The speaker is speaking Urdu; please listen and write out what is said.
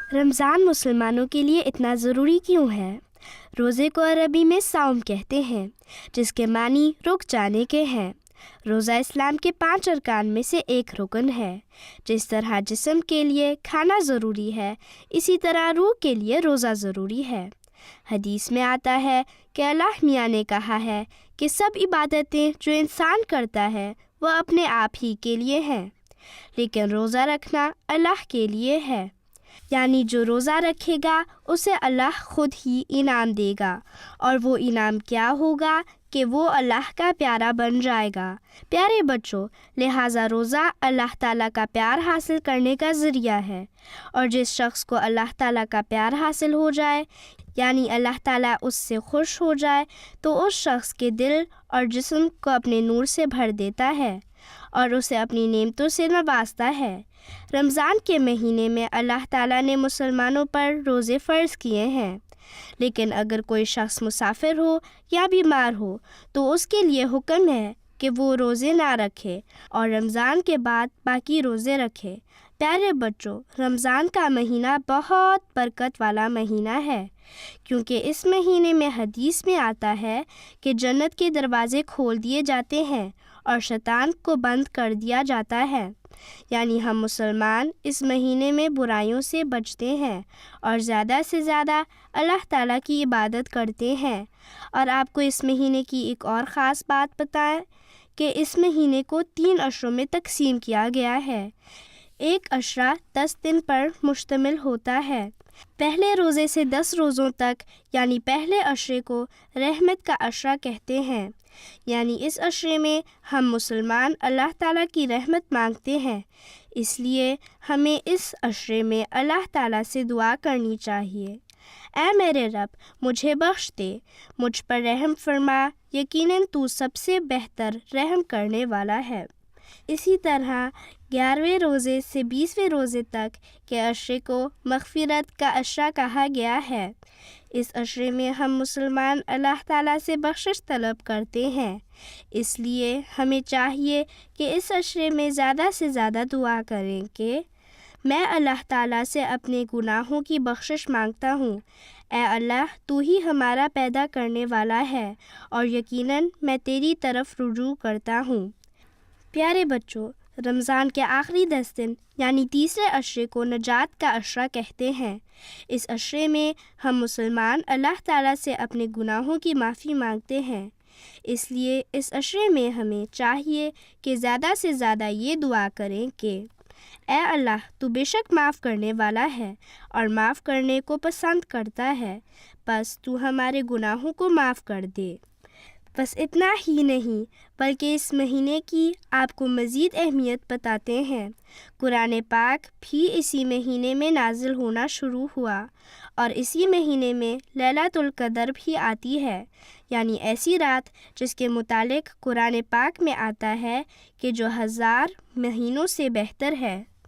رمضان مسلمانوں کے لیے اتنا ضروری کیوں ہے؟ روزے کو عربی میں صوم کہتے ہیں، جس کے معنی رک جانے کے ہیں۔ روزہ اسلام کے 5 ارکان میں سے ایک رکن ہے۔ جس طرح جسم کے لیے کھانا ضروری ہے، اسی طرح روح کے لیے روزہ ضروری ہے۔ حدیث میں آتا ہے کہ اللہ میاں نے کہا ہے کہ سب عبادتیں جو انسان کرتا ہے وہ اپنے آپ ہی کے لیے ہیں، لیکن روزہ رکھنا اللہ کے لیے ہے، یعنی جو روزہ رکھے گا اسے اللہ خود ہی انعام دے گا، اور وہ انعام کیا ہوگا کہ وہ اللہ کا پیارا بن جائے گا۔ پیارے بچوں، لہٰذا روزہ اللہ تعالیٰ کا پیار حاصل کرنے کا ذریعہ ہے، اور جس شخص کو اللہ تعالیٰ کا پیار حاصل ہو جائے، یعنی اللہ تعالیٰ اس سے خوش ہو جائے، تو اس شخص کے دل اور جسم کو اپنے نور سے بھر دیتا ہے اور اسے اپنی نعمتوں سے نوازتا ہے۔ رمضان کے مہینے میں اللہ تعالیٰ نے مسلمانوں پر روزے فرض کیے ہیں، لیکن اگر کوئی شخص مسافر ہو یا بیمار ہو تو اس کے لیے حکم ہے کہ وہ روزے نہ رکھے اور رمضان کے بعد باقی روزے رکھے۔ پیارے بچوں، رمضان کا مہینہ بہت برکت والا مہینہ ہے، کیونکہ اس مہینے میں حدیث میں آتا ہے کہ جنت کے دروازے کھول دیے جاتے ہیں اور شیطان کو بند کر دیا جاتا ہے، یعنی ہم مسلمان اس مہینے میں برائیوں سے بچتے ہیں اور زیادہ سے زیادہ اللہ تعالیٰ کی عبادت کرتے ہیں۔ اور آپ کو اس مہینے کی ایک اور خاص بات بتائیں کہ اس مہینے کو 3 عشروں میں تقسیم کیا گیا ہے۔ ایک عشرہ 10 دن پر مشتمل ہوتا ہے۔ پہلے روزے سے 10 روزوں تک، یعنی پہلے عشرے کو رحمت کا عشرہ کہتے ہیں، یعنی اس عشرے میں ہم مسلمان اللہ تعالیٰ کی رحمت مانگتے ہیں، اس لیے ہمیں اس عشرے میں اللہ تعالیٰ سے دعا کرنی چاہیے۔ اے میرے رب، مجھے بخش دے، مجھ پر رحم فرما، یقیناً تو سب سے بہتر رحم کرنے والا ہے۔ اسی طرح 11ویں روزے سے 20ویں روزے تک کے عشرے کو مغفرت کا عشرہ کہا گیا ہے۔ اس عشرے میں ہم مسلمان اللہ تعالیٰ سے بخشش طلب کرتے ہیں، اس لیے ہمیں چاہیے کہ اس عشرے میں زیادہ سے زیادہ دعا کریں کہ میں اللہ تعالیٰ سے اپنے گناہوں کی بخشش مانگتا ہوں۔ اے اللہ، تو ہی ہمارا پیدا کرنے والا ہے اور یقیناً میں تیری طرف رجوع کرتا ہوں۔ پیارے بچوں، رمضان کے آخری 10 دن یعنی تیسرے عشرے کو نجات کا عشرہ کہتے ہیں۔ اس عشرے میں ہم مسلمان اللہ تعالیٰ سے اپنے گناہوں کی معافی مانگتے ہیں، اس لیے اس عشرے میں ہمیں چاہیے کہ زیادہ سے زیادہ یہ دعا کریں کہ اے اللہ، تو بے شک معاف کرنے والا ہے اور معاف کرنے کو پسند کرتا ہے، بس تو ہمارے گناہوں کو معاف کر دے۔ بس اتنا ہی نہیں بلکہ اس مہینے کی آپ کو مزید اہمیت بتاتے ہیں۔ قرآن پاک بھی اسی مہینے میں نازل ہونا شروع ہوا، اور اسی مہینے میں لیلۃ القدر بھی آتی ہے، یعنی ایسی رات جس کے متعلق قرآن پاک میں آتا ہے کہ جو 1000 مہینوں سے بہتر ہے۔